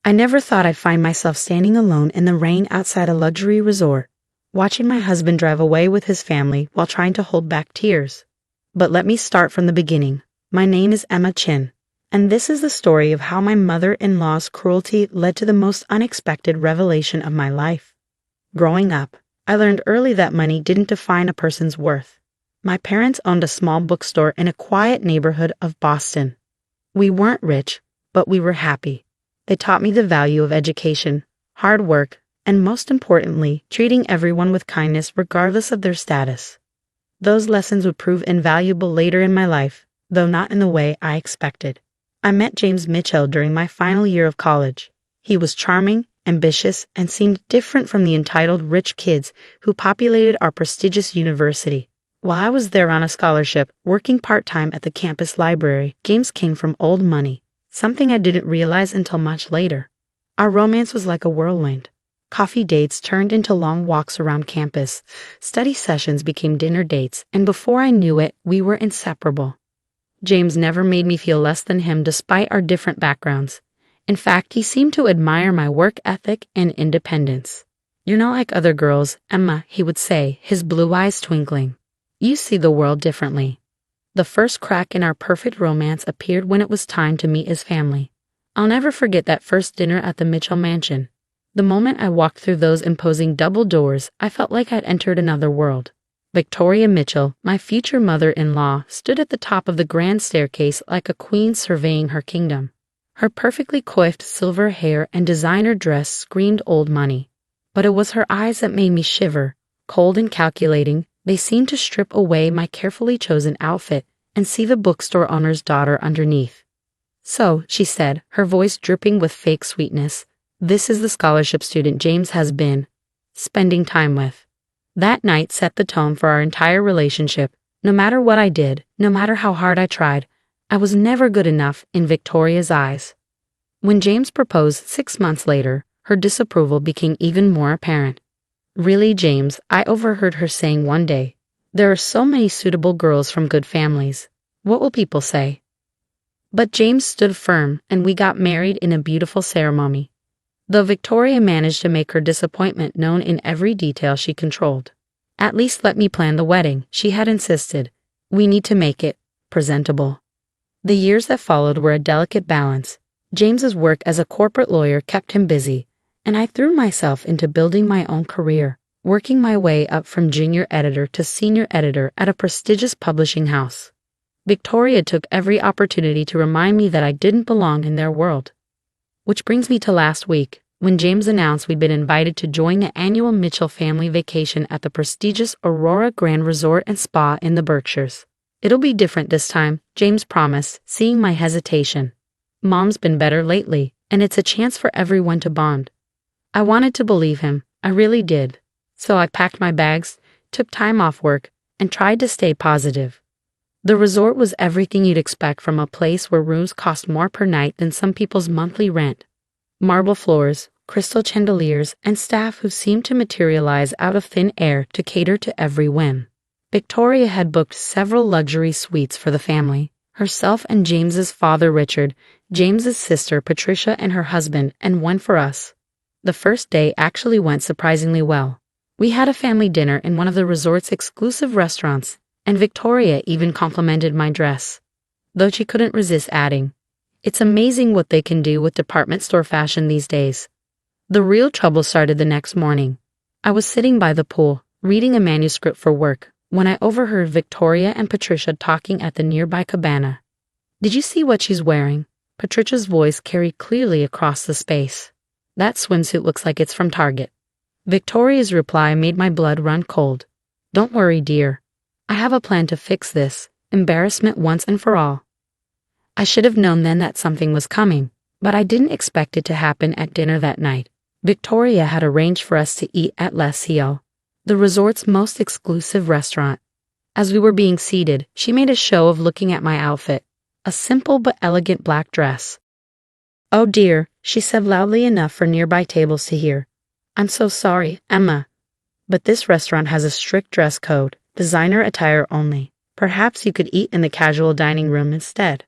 I never thought I'd find myself standing alone in the rain outside a luxury resort, watching my husband drive away with his family while trying to hold back tears. But let me start from the beginning. My name is Emma Chen, and this is the story of how my mother-in-law's cruelty led to the most unexpected revelation of my life. Growing up, I learned early that money didn't define a person's worth. My parents owned a small bookstore in a quiet neighborhood of Boston. We weren't rich, but we were happy. They taught me the value of education, hard work, and most importantly, treating everyone with kindness regardless of their status. Those lessons would prove invaluable later in my life, though not in the way I expected. I met James Mitchell during my final year of college. He was charming, ambitious, and seemed different from the entitled rich kids who populated our prestigious university. While I was there on a scholarship, working part-time at the campus library, James came from old money, something I didn't realize until much later. Our romance was like a whirlwind. Coffee dates turned into long walks around campus, study sessions became dinner dates, and before I knew it, we were inseparable. James never made me feel less than him despite our different backgrounds. In fact, he seemed to admire my work ethic and independence. "You're not like other girls, Emma," he would say, his blue eyes twinkling. "You see the world differently." The first crack in our perfect romance appeared when it was time to meet his family. I'll never forget that first dinner at the Mitchell mansion. The moment I walked through those imposing double doors, I felt like I'd entered another world. Victoria Mitchell, my future mother-in-law, stood at the top of the grand staircase like a queen surveying her kingdom. Her perfectly coiffed silver hair and designer dress screamed old money. But it was her eyes that made me shiver. Cold and calculating, they seemed to strip away my carefully chosen outfit and see the bookstore owner's daughter underneath. "So," she said, her voice dripping with fake sweetness, "this is the scholarship student James has been spending time with." That night set the tone for our entire relationship. No matter what I did, no matter how hard I tried, I was never good enough in Victoria's eyes. When James proposed 6 months later, her disapproval became even more apparent. "Really, James," I overheard her saying one day, "there are so many suitable girls from good families. What will people say?" But James stood firm, and we got married in a beautiful ceremony. Though Victoria managed to make her disappointment known in every detail she controlled. "At least let me plan the wedding," she had insisted. "We need to make it presentable." The years that followed were a delicate balance. James's work as a corporate lawyer kept him busy, and I threw myself into building my own career, working my way up from junior editor to senior editor at a prestigious publishing house. Victoria took every opportunity to remind me that I didn't belong in their world. Which brings me to last week, when James announced we'd been invited to join the annual Mitchell family vacation at the prestigious Aurora Grand Resort and Spa in the Berkshires. "It'll be different this time," James promised, seeing my hesitation. "Mom's been better lately, and it's a chance for everyone to bond." I wanted to believe him, I really did. So I packed my bags, took time off work, and tried to stay positive. The resort was everything you'd expect from a place where rooms cost more per night than some people's monthly rent. Marble floors, crystal chandeliers, and staff who seemed to materialize out of thin air to cater to every whim. Victoria had booked several luxury suites for the family, herself and James's father Richard, James's sister Patricia and her husband, and one for us. The first day actually went surprisingly well. We had a family dinner in one of the resort's exclusive restaurants, and Victoria even complimented my dress. Though she couldn't resist adding, "It's amazing what they can do with department store fashion these days." The real trouble started the next morning. I was sitting by the pool, reading a manuscript for work, when I overheard Victoria and Patricia talking at the nearby cabana. "Did you see what she's wearing?" Patricia's voice carried clearly across the space. "That swimsuit looks like it's from Target." Victoria's reply made my blood run cold. "Don't worry, dear. I have a plan to fix this embarrassment once and for all." I should have known then that something was coming, but I didn't expect it to happen at dinner that night. Victoria had arranged for us to eat at La Ciel, the resort's most exclusive restaurant. As we were being seated, she made a show of looking at my outfit, a simple but elegant black dress. "Oh dear," she said loudly enough for nearby tables to hear. "I'm so sorry, Emma. But this restaurant has a strict dress code, designer attire only. Perhaps you could eat in the casual dining room instead."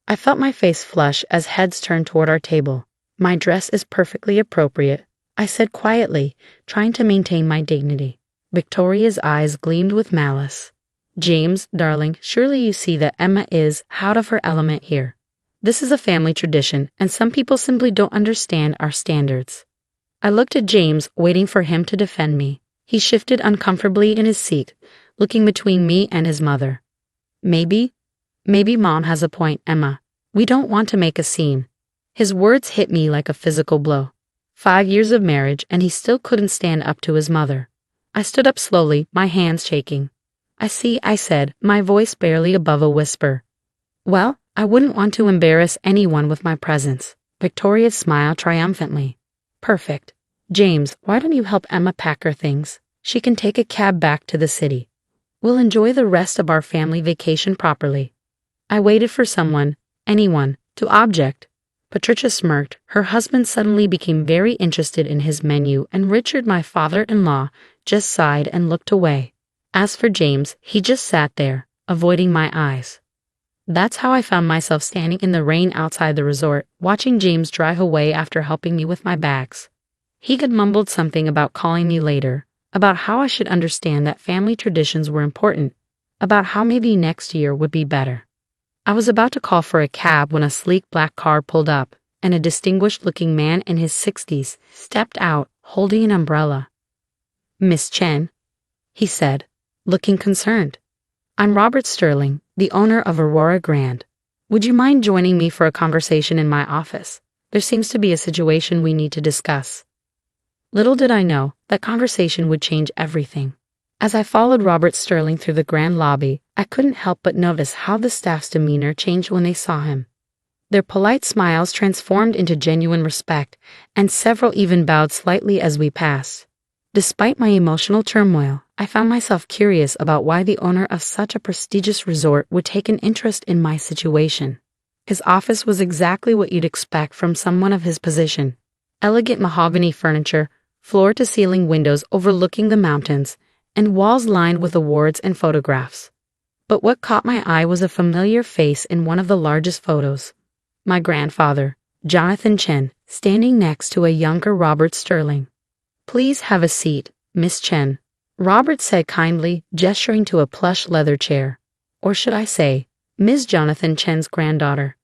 I felt my face flush as heads turned toward our table. My dress is perfectly appropriate, I said quietly, trying to maintain my dignity. Victoria's eyes gleamed with malice. James, darling, surely you see that Emma is out of her element here. This is a family tradition, and some people simply don't understand our standards. I looked at James, waiting for him to defend me. He shifted uncomfortably in his seat, looking between me and his mother. Maybe Mom has a point, Emma. We don't want to make a scene. His words hit me like a physical blow. 5 years of marriage, and he still couldn't stand up to his mother. I stood up slowly, my hands shaking. I see, I said, my voice barely above a whisper. Well, I wouldn't want to embarrass anyone with my presence. Victoria smiled triumphantly. Perfect. James, why don't you help Emma pack her things? She can take a cab back to the city. We'll enjoy the rest of our family vacation properly. I waited for anyone, to object. Patricia smirked. Her husband suddenly became very interested in his menu, and Richard, my father-in-law, just sighed and looked away. As for James, he just sat there, avoiding my eyes. That's how I found myself standing in the rain outside the resort, watching James drive away after helping me with my bags. He had mumbled something about calling me later, about how I should understand that family traditions were important, about how maybe next year would be better. I was about to call for a cab when a sleek black car pulled up, and a distinguished-looking man in his 60s stepped out, holding an umbrella. Miss Chen, he said, looking concerned. I'm Robert Sterling, the owner of Aurora Grand. Would you mind joining me for a conversation in my office? There seems to be a situation we need to discuss. Little did I know that conversation would change everything. As I followed Robert Sterling through the grand lobby, I couldn't help but notice how the staff's demeanor changed when they saw him. Their polite smiles transformed into genuine respect, and several even bowed slightly as we passed. Despite my emotional turmoil, I found myself curious about why the owner of such a prestigious resort would take an interest in my situation. His office was exactly what you'd expect from someone of his position. Elegant mahogany furniture, floor-to-ceiling windows overlooking the mountains, and walls lined with awards and photographs. But what caught my eye was a familiar face in one of the largest photos. My grandfather, Jonathan Chen, standing next to a younger Robert Sterling. Please have a seat, Miss Chen, Robert said kindly, gesturing to a plush leather chair. Or should I say, Ms. Jonathan Chen's granddaughter.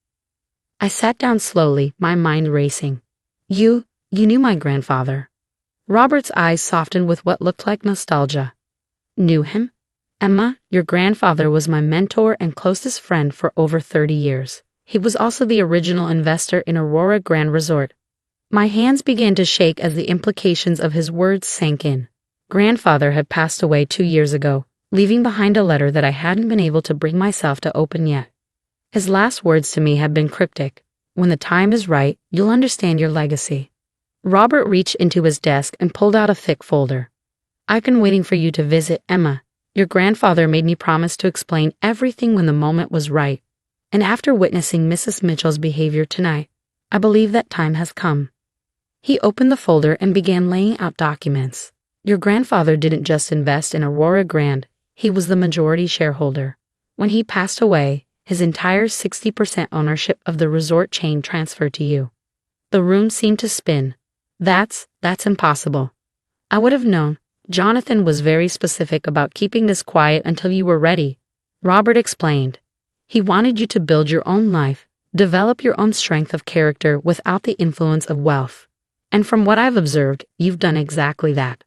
I sat down slowly, my mind racing. You knew my grandfather. Robert's eyes softened with what looked like nostalgia. Knew him? Emma, your grandfather was my mentor and closest friend for over 30 years. He was also the original investor in Aurora Grand Resort. My hands began to shake as the implications of his words sank in. Grandfather had passed away 2 years ago, leaving behind a letter that I hadn't been able to bring myself to open yet. His last words to me had been cryptic. When the time is right, you'll understand your legacy. Robert reached into his desk and pulled out a thick folder. I've been waiting for you to visit, Emma. Your grandfather made me promise to explain everything when the moment was right. And after witnessing Mrs. Mitchell's behavior tonight, I believe that time has come. He opened the folder and began laying out documents. Your grandfather didn't just invest in Aurora Grand, he was the majority shareholder. When he passed away, his entire 60% ownership of the resort chain transferred to you. The room seemed to spin. That's impossible. I would have known. Jonathan was very specific about keeping this quiet until you were ready. Robert explained. He wanted you to build your own life, develop your own strength of character without the influence of wealth. And from what I've observed, you've done exactly that.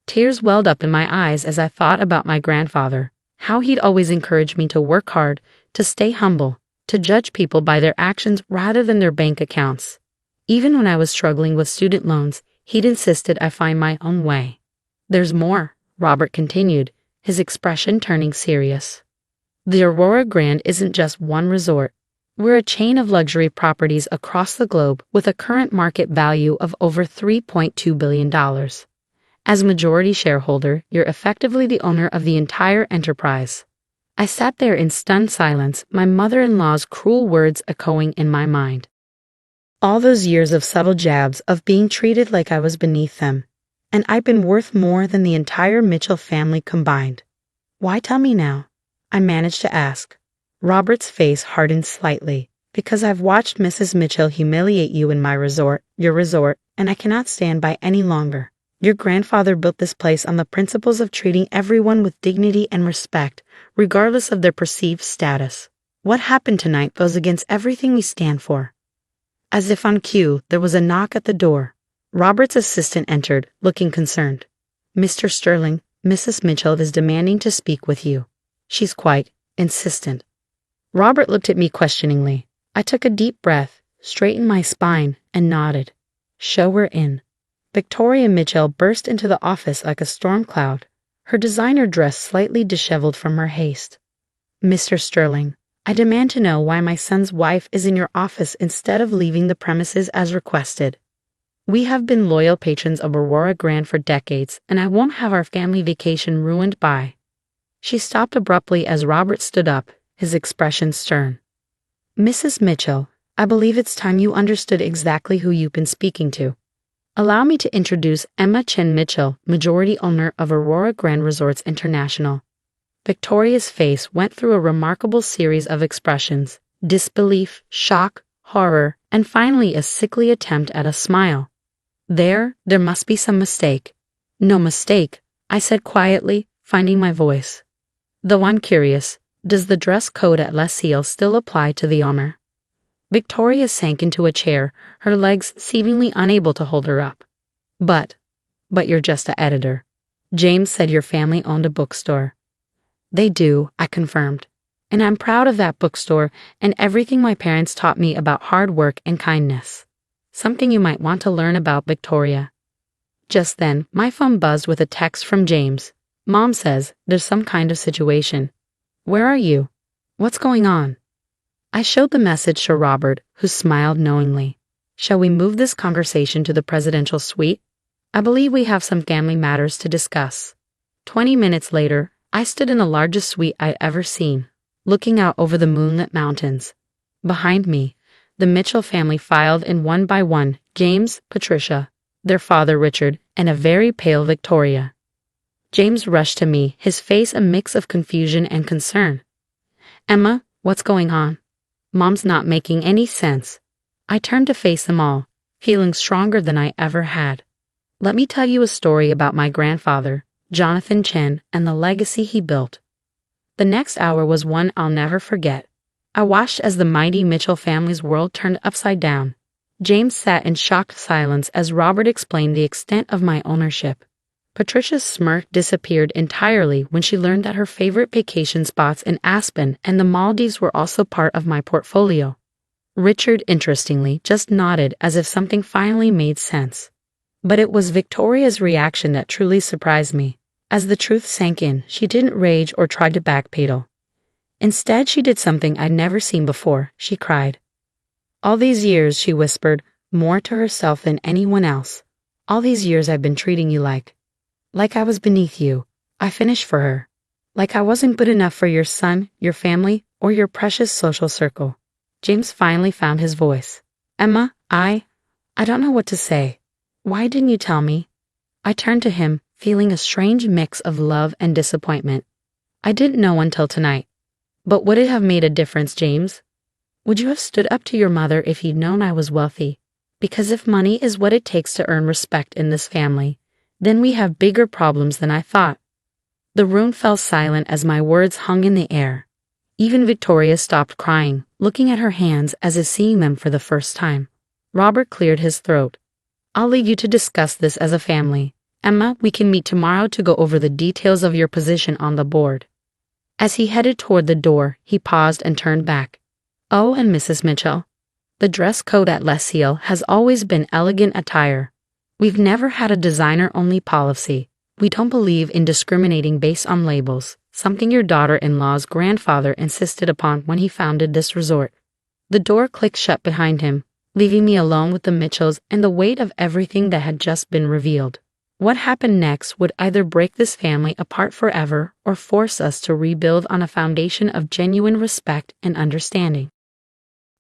Tears welled up in my eyes as I thought about my grandfather, how he'd always encouraged me to work hard, to stay humble, to judge people by their actions rather than their bank accounts. Even when I was struggling with student loans, he'd insisted I find my own way. There's more, Robert continued, his expression turning serious. The Aurora Grand isn't just one resort. We're a chain of luxury properties across the globe with a current market value of over $3.2 billion. As majority shareholder, you're effectively the owner of the entire enterprise. I sat there in stunned silence, my mother-in-law's cruel words echoing in my mind. All those years of subtle jabs, of being treated like I was beneath them. And I've been worth more than the entire Mitchell family combined. Why tell me now? I managed to ask. Robert's face hardened slightly. Because I've watched Mrs. Mitchell humiliate you in my resort, your resort, and I cannot stand by any longer. Your grandfather built this place on the principles of treating everyone with dignity and respect, regardless of their perceived status. What happened tonight goes against everything we stand for. As if on cue, there was a knock at the door. Robert's assistant entered, looking concerned. Mr. Sterling, Mrs. Mitchell is demanding to speak with you. She's quite insistent. Robert looked at me questioningly. I took a deep breath, straightened my spine, and nodded. Show her in. Victoria Mitchell burst into the office like a storm cloud, her designer dress slightly disheveled from her haste. Mr. Sterling, I demand to know why my son's wife is in your office instead of leaving the premises as requested. We have been loyal patrons of Aurora Grand for decades, and I won't have our family vacation ruined by. She stopped abruptly as Robert stood up, his expression stern. Mrs. Mitchell, I believe it's time you understood exactly who you've been speaking to. Allow me to introduce Emma Chen Mitchell, majority owner of Aurora Grand Resorts International. Victoria's face went through a remarkable series of expressions: disbelief, shock, horror, and finally a sickly attempt at a smile. There must be some mistake. No mistake, I said quietly, finding my voice. Though I'm curious, does the dress code at Les Seal still apply to the owner? Victoria sank into a chair, her legs seemingly unable to hold her up. But you're just an editor. James said your family owned a bookstore. They do, I confirmed. And I'm proud of that bookstore and everything my parents taught me about hard work and kindness. Something you might want to learn about, Victoria. Just then, my phone buzzed with a text from James. Mom says there's some kind of situation. Where are you? What's going on? I showed the message to Robert, who smiled knowingly. Shall we move this conversation to the presidential suite? I believe we have some family matters to discuss. 20 minutes later, I stood in the largest suite I'd ever seen, looking out over the moonlit mountains. Behind me, the Mitchell family filed in one by one: James, Patricia, their father Richard, and a very pale Victoria. James rushed to me, his face a mix of confusion and concern. Emma, what's going on? Mom's not making any sense. I turned to face them all, feeling stronger than I ever had. Let me tell you a story about my grandfather, Jonathan Chen, and the legacy he built. The next hour was one I'll never forget. I watched as the mighty Mitchell family's world turned upside down. James sat in shocked silence as Robert explained the extent of my ownership. Patricia's smirk disappeared entirely when she learned that her favorite vacation spots in Aspen and the Maldives were also part of my portfolio. Richard, interestingly, just nodded as if something finally made sense. But it was Victoria's reaction that truly surprised me. As the truth sank in, she didn't rage or try to backpedal. Instead, she did something I'd never seen before. She cried. All these years, she whispered, more to herself than anyone else. All these years I've been treating you like I was beneath you. I finished for her. Like I wasn't good enough for your son, your family, or your precious social circle. James finally found his voice. Emma, I don't know what to say. Why didn't you tell me? I turned to him, feeling a strange mix of love and disappointment. I didn't know until tonight. But would it have made a difference, James? Would you have stood up to your mother if you'd known I was wealthy? Because if money is what it takes to earn respect in this family, then we have bigger problems than I thought. The room fell silent as my words hung in the air. Even Victoria stopped crying, looking at her hands as if seeing them for the first time. Robert cleared his throat. I'll leave you to discuss this as a family. Emma, we can meet tomorrow to go over the details of your position on the board. As he headed toward the door, he paused and turned back. Oh, and Mrs. Mitchell. The dress code at Les Seal has always been elegant attire. We've never had a designer-only policy. We don't believe in discriminating based on labels, something your daughter-in-law's grandfather insisted upon when he founded this resort. The door clicked shut behind him, leaving me alone with the Mitchells and the weight of everything that had just been revealed. What happened next would either break this family apart forever or force us to rebuild on a foundation of genuine respect and understanding.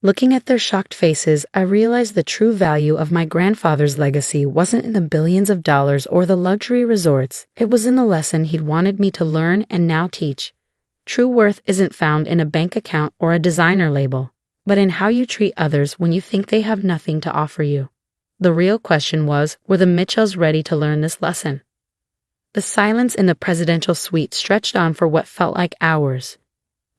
Looking at their shocked faces, I realized the true value of my grandfather's legacy wasn't in the billions of dollars or the luxury resorts. It was in the lesson he'd wanted me to learn and now teach. True worth isn't found in a bank account or a designer label. but in how you treat others when you think they have nothing to offer you. The real question was, were the Mitchells ready to learn this lesson? The silence in the presidential suite stretched on for what felt like hours.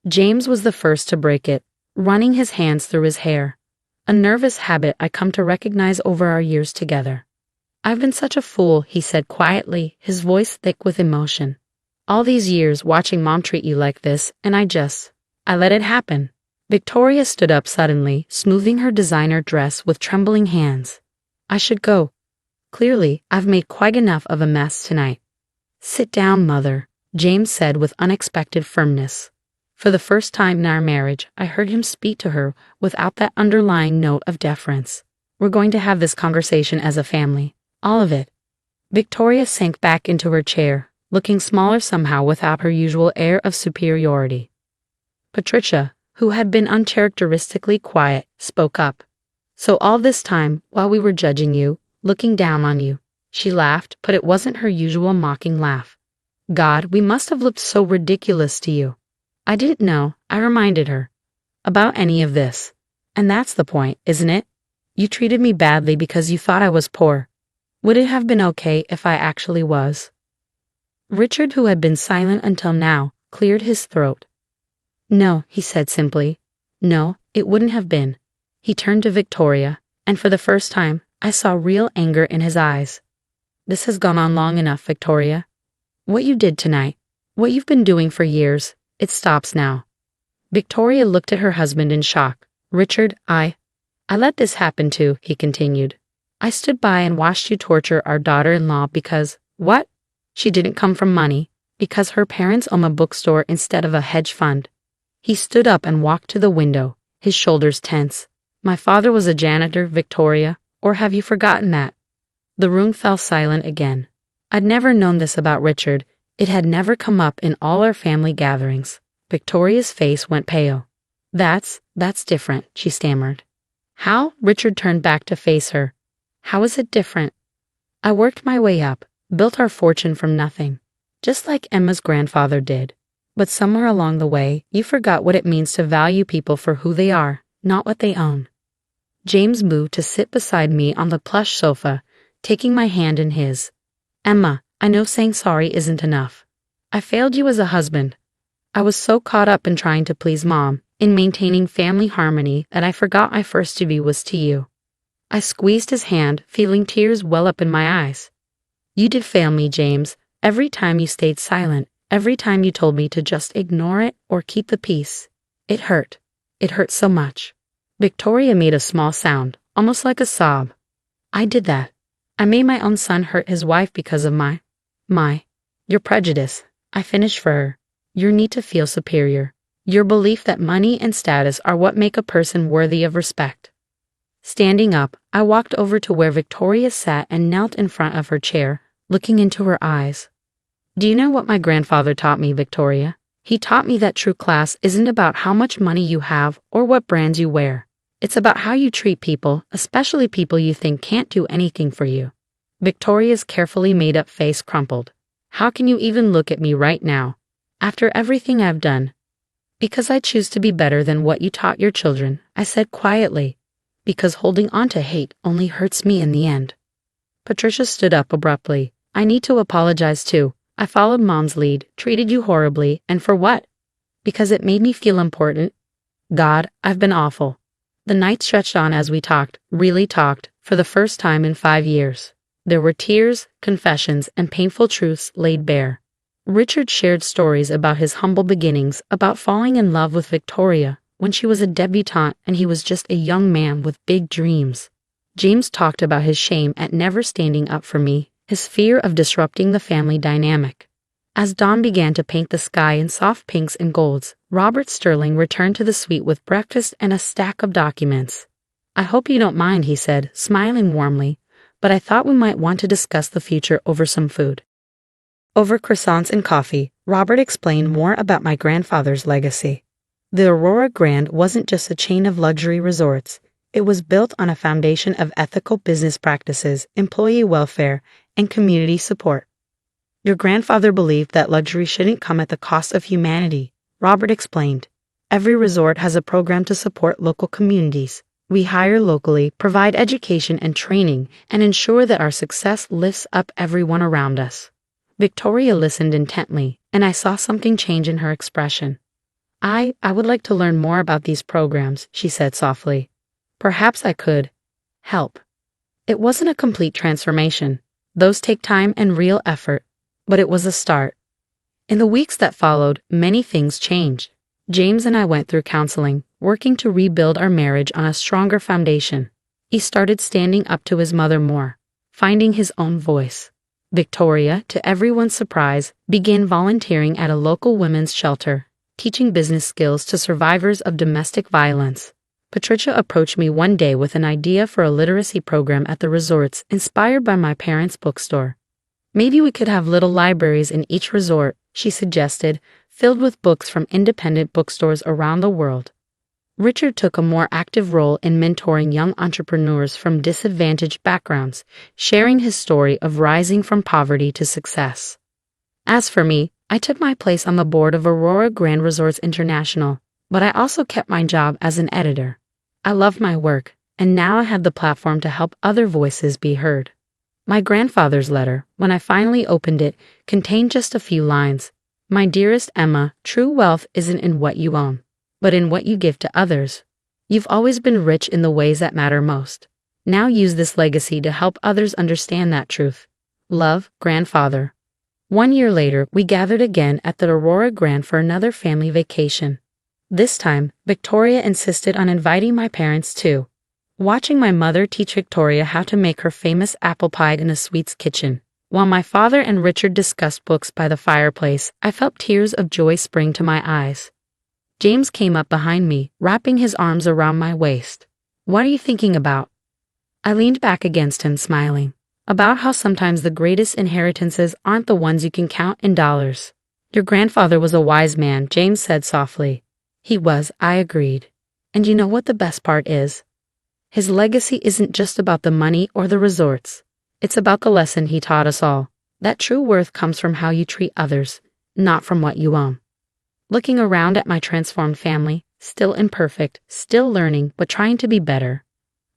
James was the first to break it, running his hands through his hair, a nervous habit I come to recognize over our years together. "I've been such a fool," he said quietly, his voice thick with emotion. "All these years watching Mom treat you like this, and I let it happen." Victoria stood up suddenly, smoothing her designer dress with trembling hands. "I should go. Clearly, I've made quite enough of a mess tonight." "Sit down, Mother," James said with unexpected firmness. For the first time in our marriage, I heard him speak to her without that underlying note of deference. "We're going to have this conversation as a family. All of it." Victoria sank back into her chair, looking smaller somehow without her usual air of superiority. Patricia, who had been uncharacteristically quiet, spoke up. "So all this time, while we were judging you, looking down on you," she laughed, but it wasn't her usual mocking laugh. "God, we must have looked so ridiculous to you." "I didn't know," I reminded her, "about any of this. And that's the point, isn't it? You treated me badly because you thought I was poor. Would it have been okay if I actually was?" Richard, who had been silent until now, cleared his throat. "No," he said simply. "No, it wouldn't have been." He turned to Victoria, and for the first time, I saw real anger in his eyes. "This has gone on long enough, Victoria. What you did tonight, what you've been doing for years, it stops now." Victoria looked at her husband in shock. "Richard, I let this happen too," he continued. "I stood by and watched you torture our daughter-in-law because, what? She didn't come from money, because her parents own a bookstore instead of a hedge fund." He stood up and walked to the window, his shoulders tense. "My father was a janitor, Victoria, or have you forgotten that?" The room fell silent again. I'd never known this about Richard. It had never come up in all our family gatherings. Victoria's face went pale. That's different," she stammered. "How?" Richard turned back to face her. "How is it different?" "I worked my way up, built our fortune from nothing, just like Emma's grandfather did. But somewhere along the way, you forgot what it means to value people for who they are, not what they own." James moved to sit beside me on the plush sofa, taking my hand in his. "Emma, I know saying sorry isn't enough. I failed you as a husband. I was so caught up in trying to please Mom, in maintaining family harmony, that I forgot my first duty was to you." I squeezed his hand, feeling tears well up in my eyes. "You did fail me, James. Every time you stayed silent, every time you told me to just ignore it or keep the peace. It hurt. It hurt so much." Victoria made a small sound, almost like a sob. "I did that. I made my own son hurt his wife because of your prejudice. I finished for her. Your need to feel superior. Your belief that money and status are what make a person worthy of respect." Standing up, I walked over to where Victoria sat and knelt in front of her chair, looking into her eyes. "Do you know what my grandfather taught me, Victoria? He taught me that true class isn't about how much money you have or what brands you wear. It's about how you treat people, especially people you think can't do anything for you." Victoria's carefully made-up face crumpled. "How can you even look at me right now, after everything I've done?" "Because I choose to be better than what you taught your children," I said quietly. "Because holding on to hate only hurts me in the end." Patricia stood up abruptly. "I need to apologize too. I followed Mom's lead, treated you horribly, and for what? Because it made me feel important. God, I've been awful." The night stretched on as we talked, really talked, for the first time in 5 years. There were tears, confessions, and painful truths laid bare. Richard shared stories about his humble beginnings, about falling in love with Victoria when she was a debutante and he was just a young man with big dreams. James talked about his shame at never standing up for me, his fear of disrupting the family dynamic. As dawn began to paint the sky in soft pinks and golds, Robert Sterling returned to the suite with breakfast and a stack of documents. "I hope you don't mind," he said, smiling warmly, "but I thought we might want to discuss the future over some food." Over croissants and coffee, Robert explained more about my grandfather's legacy. The Aurora Grand wasn't just a chain of luxury resorts. It was built on a foundation of ethical business practices, employee welfare, and community support. "Your grandfather believed that luxury shouldn't come at the cost of humanity," Robert explained. Every resort has a program to support local communities. We hire locally, provide education and training, and ensure that our success lifts up everyone around us. Victoria listened intently, and I saw something change in her expression. I would like to learn more about these programs, she said softly. Perhaps I could help. It wasn't a complete transformation. Those take time and real effort, but it was a start. In the weeks that followed, many things changed. James and I went through counseling, working to rebuild our marriage on a stronger foundation. He started standing up to his mother more, finding his own voice. Victoria, to everyone's surprise, began volunteering at a local women's shelter, teaching business skills to survivors of domestic violence. Patricia approached me one day with an idea for a literacy program at the resorts, inspired by my parents' bookstore. Maybe we could have little libraries in each resort, she suggested, filled with books from independent bookstores around the world. Richard took a more active role in mentoring young entrepreneurs from disadvantaged backgrounds, sharing his story of rising from poverty to success. As for me, I took my place on the board of Aurora Grand Resorts International, but I also kept my job as an editor. I loved my work, and now I had the platform to help other voices be heard. My grandfather's letter, when I finally opened it, contained just a few lines. My dearest Emma, true wealth isn't in what you own, but in what you give to others. You've always been rich in the ways that matter most. Now use this legacy to help others understand that truth. Love, Grandfather. 1 year later, we gathered again at the Aurora Grand for another family vacation. This time, Victoria insisted on inviting my parents too. Watching my mother teach Victoria how to make her famous apple pie in a sweets kitchen, while my father and Richard discussed books by the fireplace, I felt tears of joy spring to my eyes. James came up behind me, wrapping his arms around my waist. What are you thinking about? I leaned back against him, smiling. About how sometimes the greatest inheritances aren't the ones you can count in dollars. Your grandfather was a wise man, James said softly. He was, I agreed. And you know what the best part is? His legacy isn't just about the money or the resorts. It's about the lesson he taught us all, that true worth comes from how you treat others, not from what you own. Looking around at my transformed family, still imperfect, still learning, but trying to be better,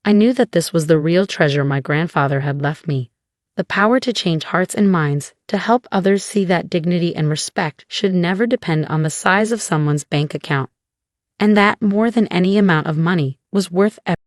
I knew that this was the real treasure my grandfather had left me. The power to change hearts and minds, to help others see that dignity and respect should never depend on the size of someone's bank account. And that, more than any amount of money, was worth everything.